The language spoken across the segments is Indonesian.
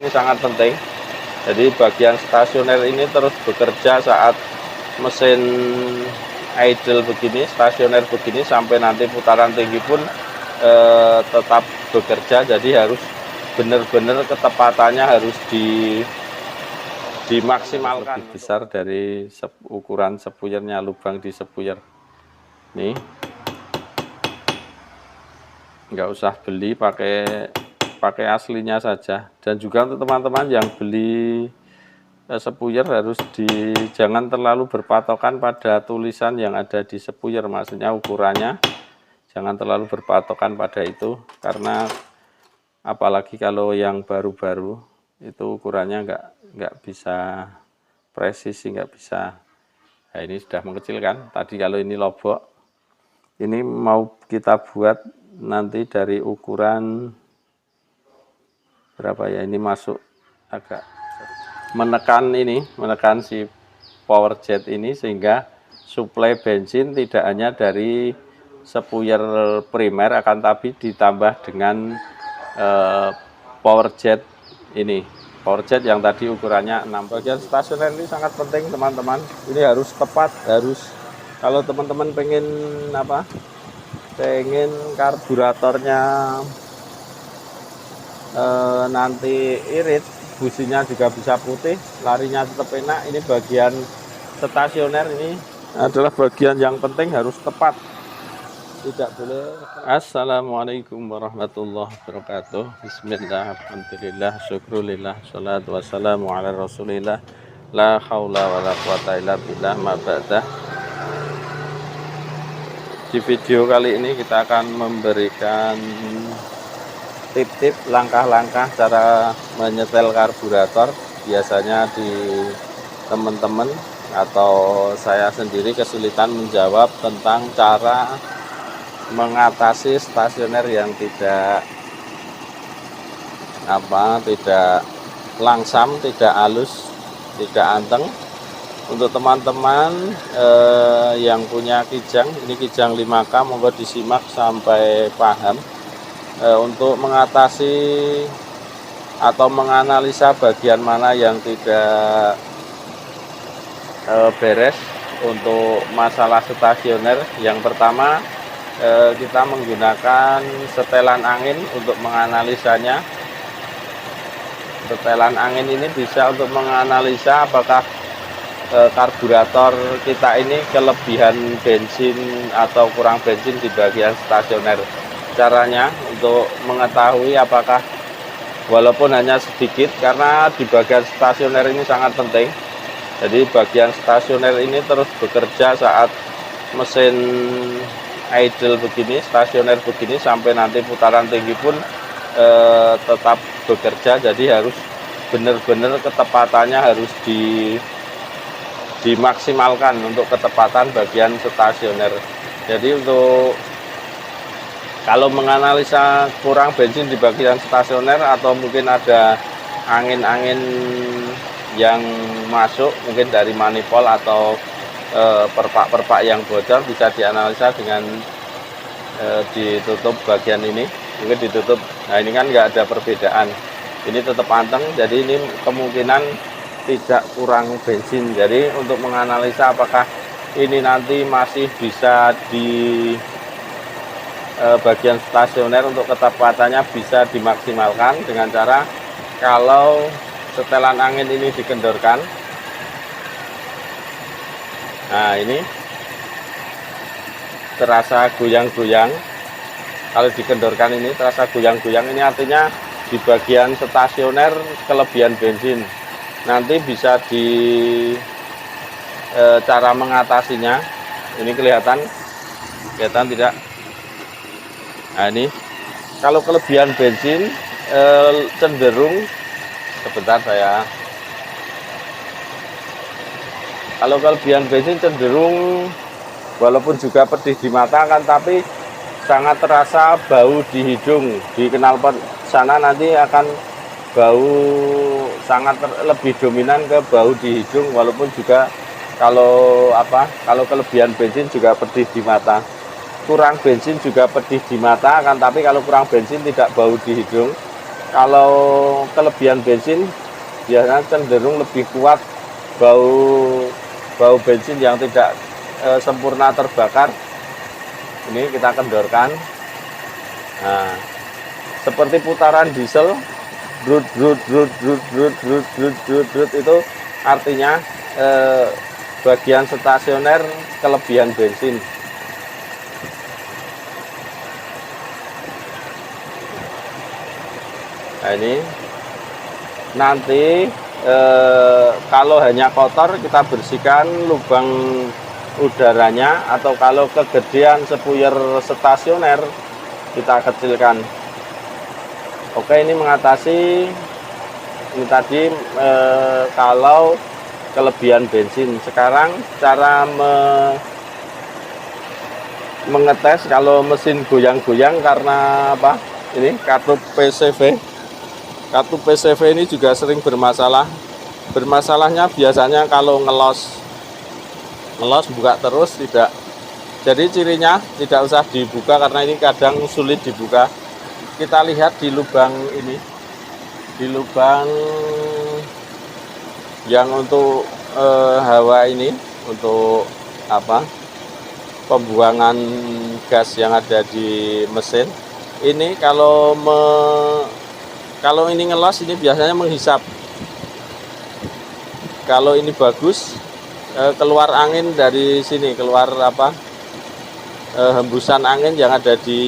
ini sangat penting. Jadi bagian stasioner ini terus bekerja saat mesin idle begini, stasioner begini, sampai nanti putaran tinggi pun tetap bekerja. Jadi harus benar-benar ketepatannya harus dimaksimalkan. Lebih besar dari ukuran sepuyernya, lubang di sepuyer nih, nggak usah beli, pakai aslinya saja. Dan juga untuk teman-teman yang beli sepuyer jangan terlalu berpatokan pada tulisan yang ada di sepuyer, maksudnya ukurannya jangan terlalu berpatokan pada itu, karena apalagi kalau yang baru-baru itu ukurannya nggak bisa presisi, nggak bisa. Nah, ini sudah mengecil kan tadi. Kalau ini lobok, ini mau kita buat nanti dari ukuran berapa ya, ini masuk agak menekan si power jet ini, sehingga suplai bensin tidak hanya dari sepuyer primer, akan tapi ditambah dengan power jet ini, power jet yang tadi ukurannya 6. Bagian stasioner ini sangat penting teman-teman, ini harus tepat. Kalau teman-teman pengen karburatornya nanti irit, businya juga bisa putih, larinya tetap enak, ini bagian stasioner ini adalah bagian yang penting, harus tepat, tidak boleh. Assalamualaikum warahmatullahi wabarakatuh. Bismillah, alhamdulillah, syukrulillah, salatu wassalamu ala rasulillah, la haula wa la quwata illa billah, ma ba'dah. Di video kali ini kita akan memberikan tip-tip, langkah-langkah cara menyetel karburator. Biasanya di teman-teman atau saya sendiri kesulitan menjawab tentang cara mengatasi stasioner yang tidak langsam, tidak halus, tidak anteng. Untuk teman-teman yang punya kijang, ini kijang 5K, monggo disimak sampai paham. Untuk mengatasi atau menganalisa bagian mana yang tidak beres untuk masalah stasioner. Yang pertama, kita menggunakan setelan angin untuk menganalisanya. Setelan angin ini bisa untuk menganalisa apakah karburator kita ini kelebihan bensin atau kurang bensin di bagian stasioner. Caranya untuk mengetahui apakah, walaupun hanya sedikit, karena di bagian stasioner ini sangat penting. Jadi bagian stasioner ini terus bekerja saat mesin idle begini, stasioner begini, sampai nanti putaran tinggi pun tetap bekerja. Jadi harus benar-benar ketepatannya harus dimaksimalkan untuk ketepatan bagian stasioner. Jadi untuk kalau menganalisa kurang bensin di bagian stasioner, atau mungkin ada angin-angin yang masuk mungkin dari manifold atau perpak-perpak yang bocor, bisa dianalisa dengan ditutup bagian ini, mungkin ditutup. Nah, ini kan nggak ada perbedaan, ini tetap anteng, jadi ini kemungkinan tidak kurang bensin. Jadi untuk menganalisa apakah ini nanti masih bisa di bagian stasioner, untuk ketepatannya bisa dimaksimalkan dengan cara, kalau setelan angin ini dikendorkan, nah ini terasa goyang-goyang. Kalau dikendorkan ini terasa goyang-goyang, ini artinya di bagian stasioner kelebihan bensin. Nanti bisa cara mengatasinya, ini kelihatan tidak? Nah, ini kalau kelebihan bensin cenderung, sebentar kalau kelebihan bensin cenderung, walaupun juga pedih di mata kan, tapi sangat terasa bau di hidung, di knalpot sana nanti akan bau sangat lebih dominan ke bau di hidung. Walaupun juga kalau kelebihan bensin juga pedih di mata, kurang bensin juga pedih di mata kan, tapi kalau kurang bensin tidak bau di hidung. Kalau kelebihan bensin biasanya cenderung lebih kuat bau bensin yang tidak sempurna terbakar. Ini kita kendorkan. Nah, seperti putaran diesel, brut itu artinya bagian stasioner kelebihan bensin. Nah, ini nanti kalau hanya kotor kita bersihkan lubang udaranya, atau kalau kegedean sepuyer stasioner kita kecilkan. Oke, ini mengatasi ini tadi kalau kelebihan bensin. Sekarang cara mengetes kalau mesin goyang-goyang karena apa? Ini katup PCV. Katup PCV ini juga sering bermasalah. Bermasalahnya biasanya kalau ngelos buka terus tidak. Jadi cirinya tidak usah dibuka karena ini kadang sulit dibuka. Kita lihat di lubang ini, di lubang yang untuk hawa ini, untuk apa? Pembuangan gas yang ada di mesin. Ini kalau ini ngelos, ini biasanya menghisap. Kalau ini bagus, keluar angin dari sini, keluar apa? Hembusan angin yang ada di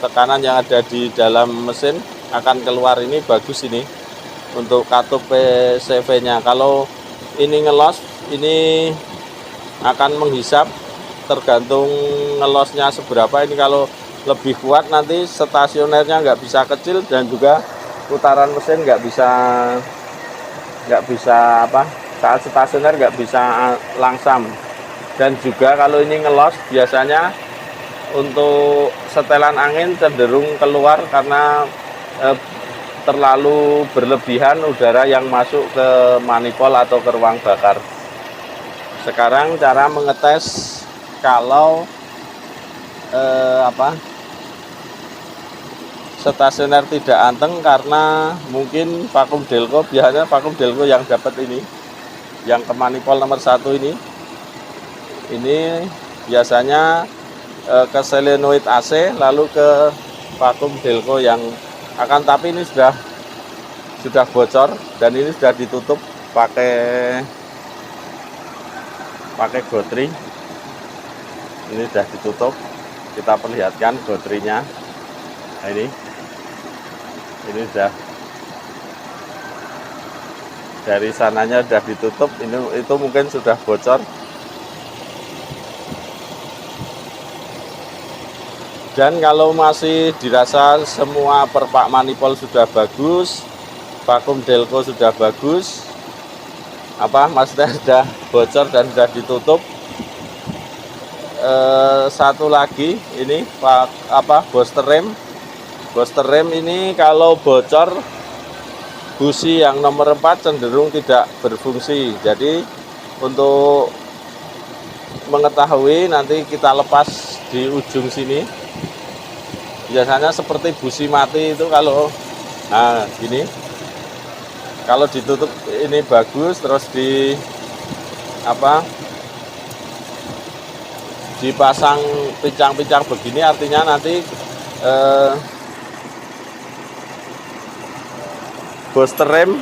tekanan yang ada di dalam mesin akan keluar. Ini bagus ini untuk katup PCV-nya. Kalau ini ngelos, ini akan menghisap, tergantung ngelosnya seberapa. Ini kalau lebih kuat nanti stasionernya nggak bisa kecil, dan juga putaran mesin nggak bisa apa, saat stasioner nggak bisa langsam. Dan juga kalau ini ngelos biasanya untuk setelan angin cenderung keluar karena terlalu berlebihan udara yang masuk ke manifold atau ke ruang bakar. Sekarang cara mengetes kalau stasioner tidak anteng karena mungkin vakum delco. Biasanya vakum delco yang dapat ini, yang ke manifold nomor 1 ini biasanya ke solenoid AC lalu ke vakum delco yang akan, tapi ini sudah bocor dan ini sudah ditutup pakai gotri. Ini sudah ditutup, kita perlihatkan gotrinya. Nah, ini sudah dari sananya sudah ditutup. Itu mungkin sudah bocor. Dan kalau masih dirasa semua perpak manifold sudah bagus, vakum delco sudah bagus, maksudnya sudah bocor dan sudah ditutup, satu lagi ini booster rem ini kalau bocor, busi yang nomor 4 cenderung tidak berfungsi. Jadi untuk mengetahui nanti kita lepas di ujung sini. Biasanya seperti busi mati itu kalau gini, kalau ditutup ini bagus, terus dipasang pincang-pincang begini, artinya nanti booster rem,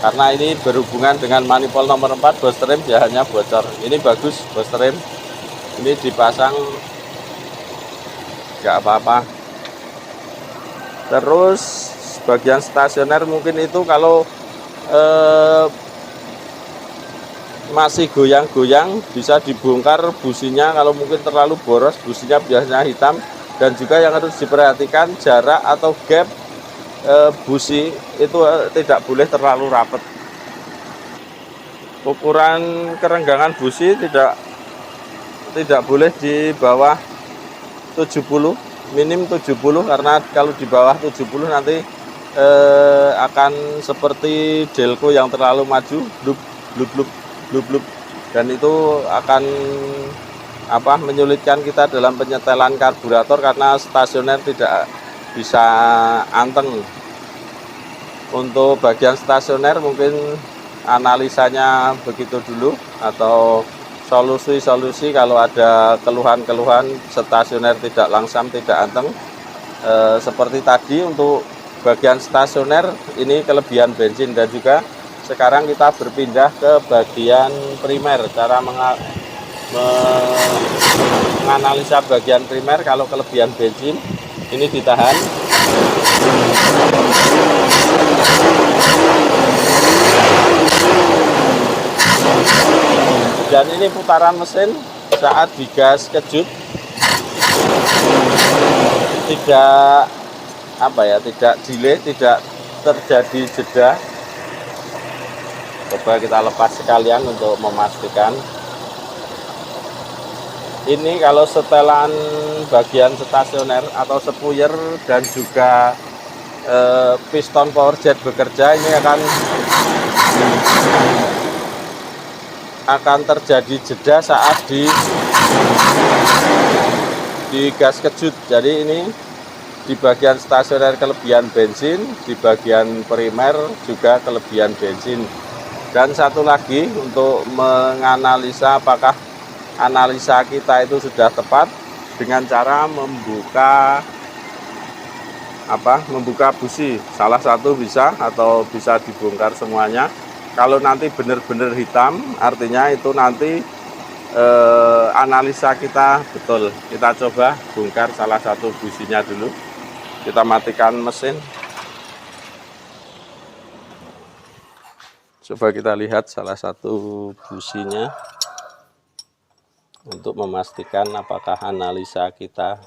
karena ini berhubungan dengan manifold nomor 4, booster rem biasanya bocor. Ini bagus booster rem, ini dipasang nggak apa-apa. Terus bagian stasioner mungkin itu kalau masih goyang-goyang bisa dibongkar businya. Kalau mungkin terlalu boros, businya biasanya hitam. Dan juga yang harus diperhatikan jarak atau gap busi itu tidak boleh terlalu rapat. Ukuran kerenggangan busi tidak boleh di bawah 70, minim 70, karena kalau di bawah 70 nanti akan seperti delco yang terlalu maju, blub, dan itu akan menyulitkan kita dalam penyetelan karburator karena stasioner tidak bisa anteng. Untuk bagian stasioner mungkin analisanya begitu dulu, atau solusi-solusi kalau ada keluhan-keluhan stasioner tidak langsam, tidak anteng. Seperti tadi untuk bagian stasioner ini kelebihan bensin, dan juga sekarang kita berpindah ke bagian primer. Cara menganalisa bagian primer kalau kelebihan bensin, ini ditahan. Dan ini putaran mesin saat digas kejut tidak tidak delay, tidak terjadi jeda. Coba kita lepas sekalian untuk memastikan. Ini kalau setelan bagian stasioner atau sepuyer dan juga piston power jet bekerja, ini akan terjadi jeda saat di gas kejut. Jadi ini di bagian stasioner kelebihan bensin, di bagian primer juga kelebihan bensin. Dan satu lagi untuk menganalisa apakah analisa kita itu sudah tepat, dengan cara membuka busi. Salah satu bisa, atau bisa dibongkar semuanya. Kalau nanti benar-benar hitam, artinya itu nanti analisa kita betul. Kita coba bongkar salah satu businya dulu. Kita matikan mesin. Coba kita lihat salah satu businya untuk memastikan apakah analisa kita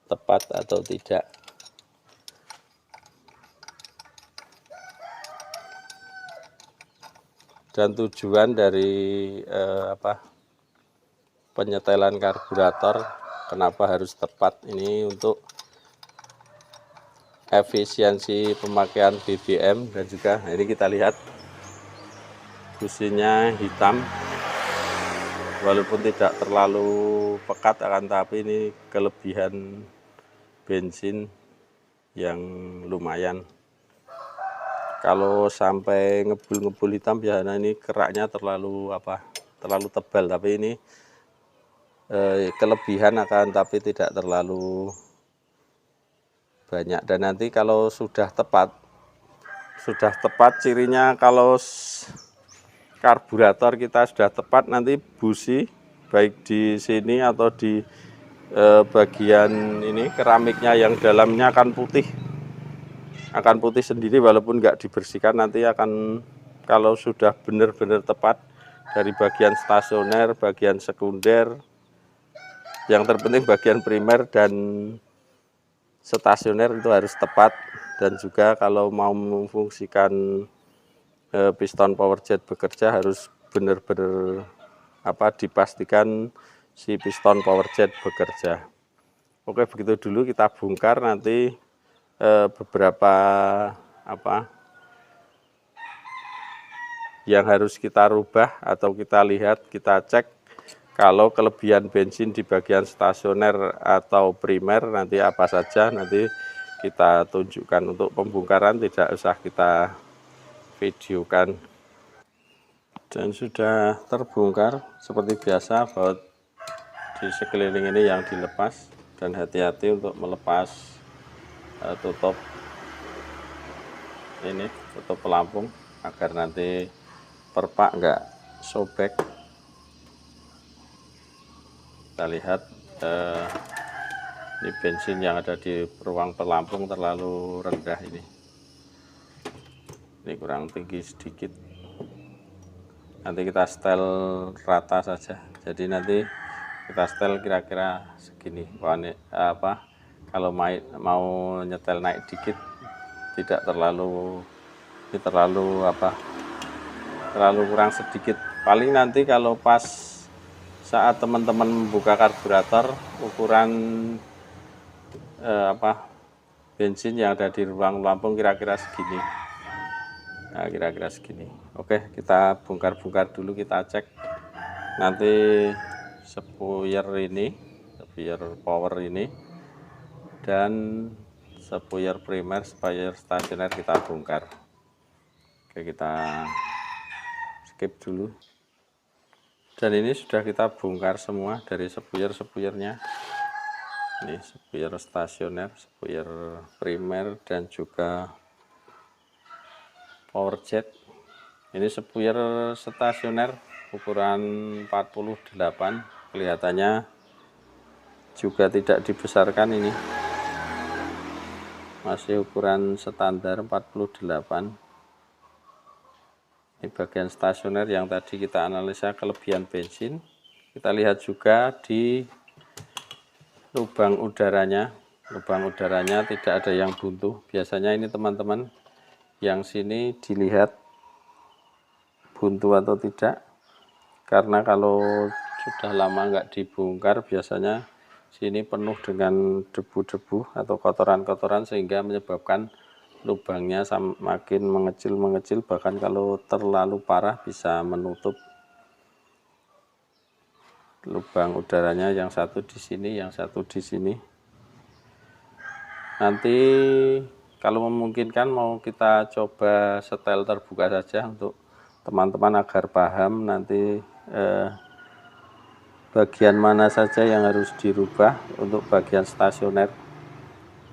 tepat atau tidak. Dan tujuan dari penyetelan karburator kenapa harus tepat, ini untuk efisiensi pemakaian BBM. Dan juga ini kita lihat businya hitam, walaupun tidak terlalu pekat, akan tapi ini kelebihan bensin yang lumayan. Kalau sampai ngebul-ngebul hitam, biasanya ini keraknya terlalu tebal, tapi ini kelebihan akan tapi tidak terlalu banyak. Dan nanti kalau sudah tepat cirinya, kalau karburator kita sudah tepat, nanti busi baik di sini atau di bagian ini keramiknya yang dalamnya akan putih sendiri, walaupun nggak dibersihkan. Nanti akan, kalau sudah benar-benar tepat dari bagian stasioner, bagian sekunder, yang terpenting bagian primer dan stasioner itu harus tepat. Dan juga kalau mau memfungsikan piston power jet bekerja, harus benar-benar dipastikan si piston power jet bekerja. Oke, begitu dulu kita bongkar. Nanti beberapa yang harus kita rubah atau kita lihat, kita cek kalau kelebihan bensin di bagian stasioner atau primer nanti apa saja, nanti kita tunjukkan. Untuk pembongkaran tidak usah kita videokan. Dan sudah terbongkar seperti biasa, baut di sekeliling ini yang dilepas. Dan hati-hati untuk melepas tutup pelampung agar nanti perpak nggak sobek. Kita lihat ini bensin yang ada di ruang pelampung terlalu rendah, ini kurang tinggi sedikit. Nanti kita setel rata saja. Jadi nanti kita setel kira-kira segini. Kalau mau nyetel naik dikit, tidak terlalu kurang sedikit. Paling nanti kalau pas saat teman-teman membuka karburator, ukuran bensin yang ada di ruang pelampung kira-kira segini. Nah, kira-kira segini. Oke, kita bongkar-bongkar dulu, kita cek. Nanti sepuyer power ini dan sepuyer primer, sepuyer stasioner kita bongkar. Oke, kita skip dulu. Dan ini sudah kita bongkar semua dari sepuyer-sepuyernya. Ini sepuyer stasioner, sepuyer primer, dan juga power jet. Ini sepuyer stasioner ukuran 48, kelihatannya juga tidak dibesarkan, ini masih ukuran standar 48. Ini bagian stasioner yang tadi kita analisa kelebihan bensin. Kita lihat juga di lubang udaranya. Lubang udaranya tidak ada yang buntu. Biasanya ini teman-teman, yang sini dilihat buntu atau tidak. Karena kalau sudah lama nggak dibongkar, biasanya sini penuh dengan debu-debu atau kotoran-kotoran sehingga menyebabkan lubangnya semakin mengecil, bahkan kalau terlalu parah bisa menutup lubang udaranya, yang satu di sini, yang satu di sini. Nanti kalau memungkinkan mau kita coba setel terbuka saja untuk teman-teman agar paham nanti bagian mana saja yang harus dirubah untuk bagian stasioner.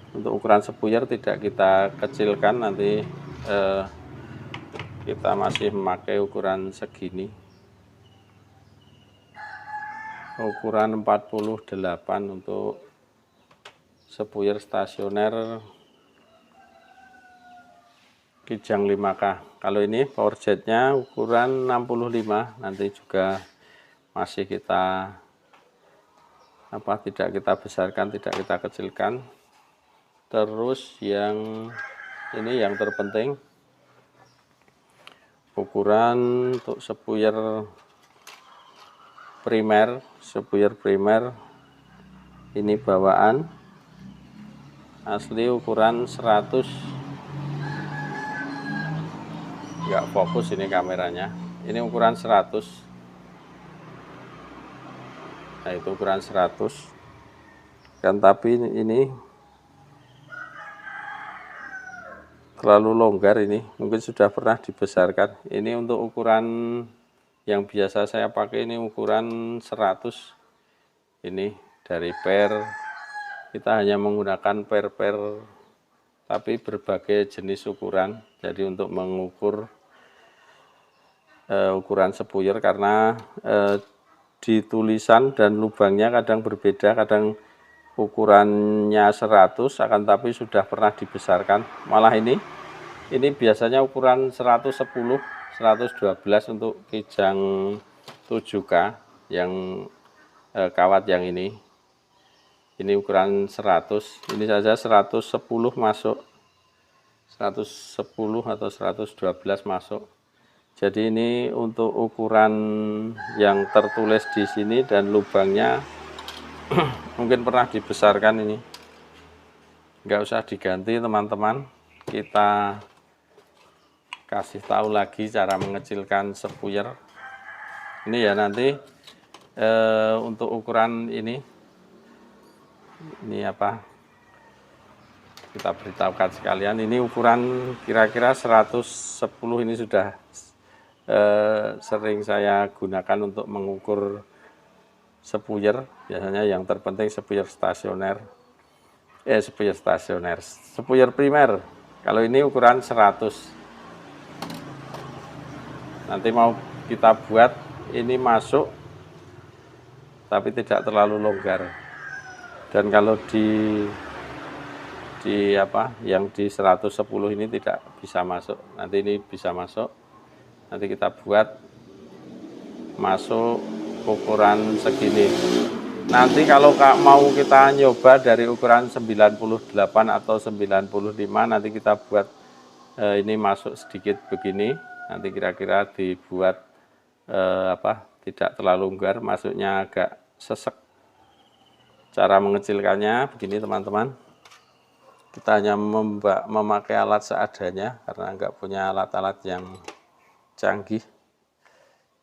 Untuk ukuran sepuyer tidak kita kecilkan, nanti kita masih memakai ukuran segini, ukuran 48 untuk sepuyer stasioner Kijang 5K. Kalau ini power jetnya ukuran 65, nanti juga masih kita tidak kita besarkan, tidak kita kecilkan. Terus yang ini yang terpenting, ukuran untuk sepuyer primer, ini bawaan asli ukuran 100, nggak fokus ini kameranya, ini ukuran 100. Nah, itu ukuran 100 kan, tapi ini terlalu longgar, ini mungkin sudah pernah dibesarkan. Ini untuk ukuran yang biasa saya pakai, ini ukuran 100. Ini dari per, kita hanya menggunakan per tapi berbagai jenis ukuran. Jadi untuk mengukur ukuran sepuyer, karena di tulisan dan lubangnya kadang berbeda, kadang ukurannya 100 akan tapi sudah pernah dibesarkan. Malah ini biasanya ukuran 110, 112 untuk Kijang 7K yang kawat yang ini ukuran 100. Ini saja 110 masuk, 110 atau 112 masuk. Jadi ini untuk ukuran yang tertulis di sini dan lubangnya mungkin pernah dibesarkan, ini nggak usah diganti teman-teman. Kita kasih tahu lagi cara mengecilkan sepuyer ini ya. Nanti untuk ukuran ini apa, kita beritahukan sekalian. Ini ukuran kira-kira 110, ini sudah sering saya gunakan untuk mengukur sepuyer. Biasanya yang terpenting sepuyer stasioner, sepuyer primer. Kalau ini ukuran 100. Nanti mau kita buat ini masuk tapi tidak terlalu longgar. Dan kalau di yang di 110 ini tidak bisa masuk. Nanti ini bisa masuk. Nanti kita buat masuk ukuran segini. Nanti kalau mau kita nyoba dari ukuran 98 atau 95, nanti kita buat ini masuk sedikit begini. Nanti kira-kira dibuat tidak terlalu longgar, masuknya agak sesek. Cara mengecilkannya begini teman-teman. Kita hanya memakai alat seadanya karena nggak punya alat-alat yang canggih.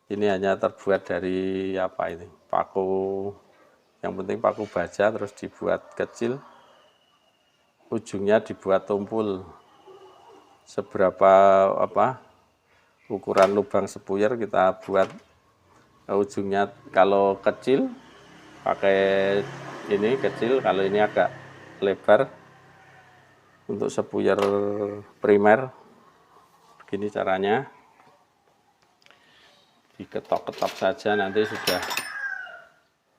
Ini hanya terbuat dari ini, paku, yang penting paku baja, terus dibuat kecil, ujungnya dibuat tumpul seberapa ukuran lubang sepuyer kita buat ujungnya. Kalau kecil pakai ini kecil, kalau ini agak lebar. Untuk sepuyer primer begini caranya, diketok-ketok saja nanti sudah.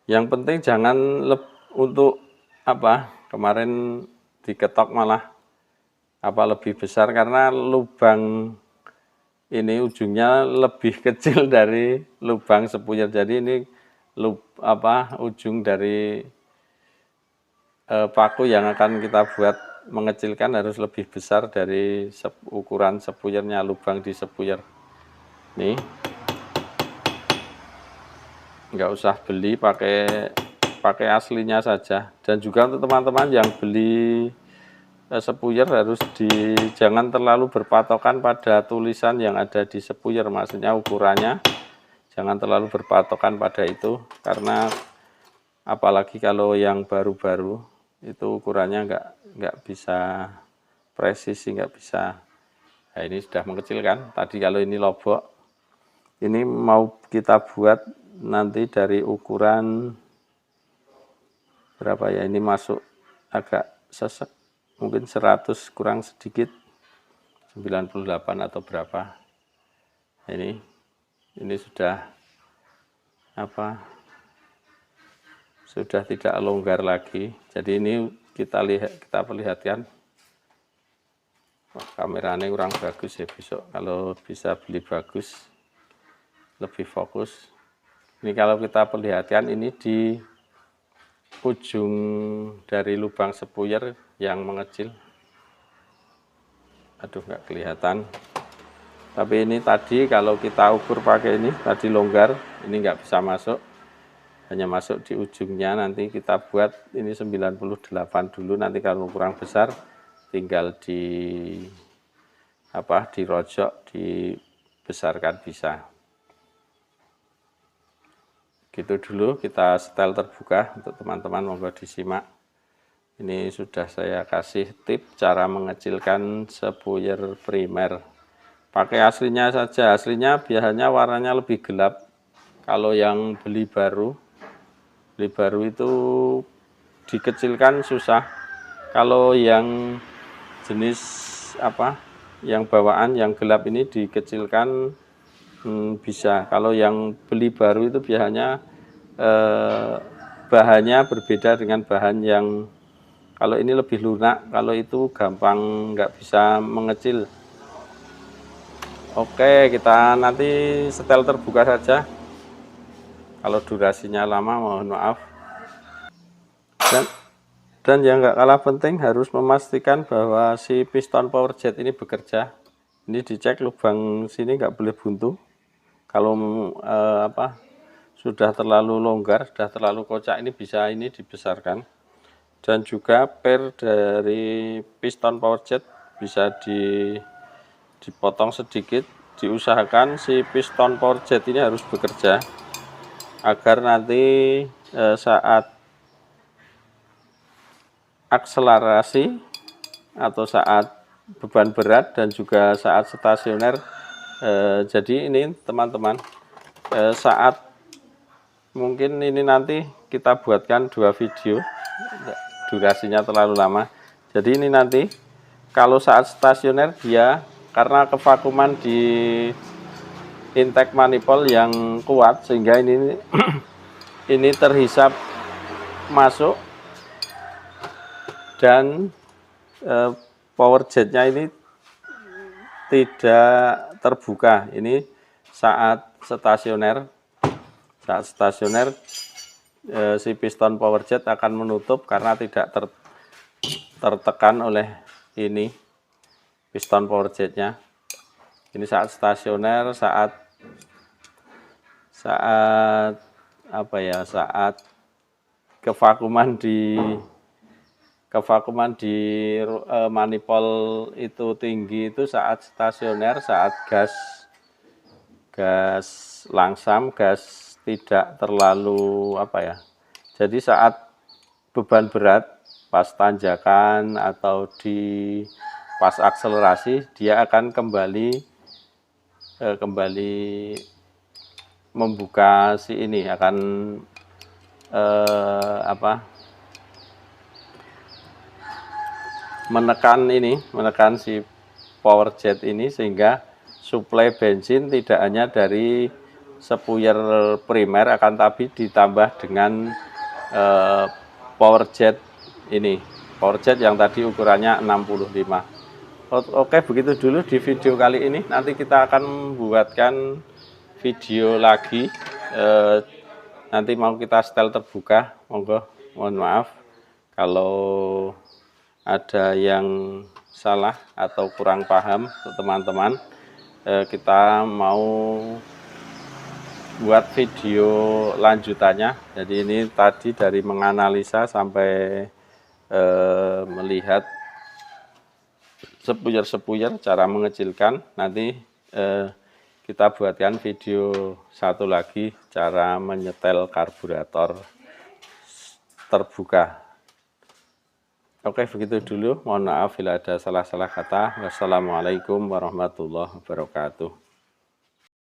Yang penting jangan untuk apa kemarin diketok malah lebih besar, karena lubang ini ujungnya lebih kecil dari lubang sepuyer. Jadi ini ujung dari paku yang akan kita buat mengecilkan harus lebih besar dari ukuran sepuyernya, lubang di sepuyer. Nih, nggak usah beli, pakai aslinya saja. Dan juga untuk teman-teman yang beli sepuyer jangan terlalu berpatokan pada tulisan yang ada di sepuyer, maksudnya ukurannya jangan terlalu berpatokan pada itu, karena apalagi kalau yang baru-baru itu ukurannya nggak bisa presisi, nggak bisa. Nah, ini sudah mengecilkan. Tadi kalau ini lobok, ini mau kita buat nanti dari ukuran berapa ya, ini masuk agak sesek, mungkin 100 kurang sedikit, 98 atau berapa. Ini sudah sudah tidak longgar lagi. Jadi ini kita perlihatkan. Kameranya kurang bagus ya, besok kalau bisa beli bagus lebih fokus. Ini kalau kita perlihatkan, ini di ujung dari lubang sepuyer yang mengecil. Aduh, nggak kelihatan. Tapi ini tadi kalau kita ukur pakai ini tadi longgar, ini nggak bisa masuk, hanya masuk di ujungnya. Nanti kita buat ini 98 dulu, nanti kalau kurang besar tinggal dirojok, dibesarkan bisa. Gitu dulu, kita setel terbuka untuk teman-teman, monggo disimak. Ini sudah saya kasih tip cara mengecilkan sepuyer primer. Pakai aslinya saja, aslinya biasanya warnanya lebih gelap. Kalau yang beli baru itu dikecilkan susah. Kalau yang jenis yang bawaan yang gelap ini dikecilkan bisa. Kalau yang beli baru itu biasanya bahannya berbeda dengan bahan yang, kalau ini lebih lunak, kalau itu gampang, nggak bisa mengecil. Oke, kita nanti setel terbuka saja. Kalau durasinya lama mohon maaf. Dan yang nggak kalah penting, harus memastikan bahwa si piston power jet ini bekerja. Ini dicek lubang sini nggak boleh buntu. Kalau sudah terlalu longgar, sudah terlalu kocak, ini bisa dibesarkan. Dan juga per dari piston power jet bisa dipotong sedikit. Diusahakan si piston power jet ini harus bekerja agar nanti saat akselerasi atau saat beban berat dan juga saat stasioner. Jadi ini teman-teman, saat mungkin ini nanti kita buatkan 2 video, durasinya terlalu lama. Jadi ini nanti kalau saat stasioner dia karena kevakuman di intake manifold yang kuat, sehingga ini ini terhisap masuk, dan power jetnya ini tidak terbuka. Ini saat stasioner si piston power jet akan menutup karena tidak tertekan oleh ini piston power jetnya. Ini saat stasioner, saat kevakuman di manifold itu tinggi, itu saat stasioner, saat gas langsam, gas tidak terlalu jadi saat beban berat pas tanjakan atau pas akselerasi, dia akan kembali kembali membuka si ini, akan menekan si power jet ini, sehingga suplai bensin tidak hanya dari sepuyer primer, akan tapi ditambah dengan power jet ini, power jet yang tadi ukurannya 65. Oke, begitu dulu di video kali ini. Nanti kita akan membuatkan video lagi, nanti mau kita setel terbuka. Monggo, mohon maaf kalau ada yang salah atau kurang paham teman-teman. Kita mau buat video lanjutannya. Jadi ini tadi dari menganalisa sampai melihat sepuyer-sepuyer, cara mengecilkan. Nanti kita buatkan video satu lagi, cara menyetel karburator terbuka. Oke, begitu dulu. Mohon maaf bila ada salah-salah kata. Wassalamualaikum warahmatullahi wabarakatuh.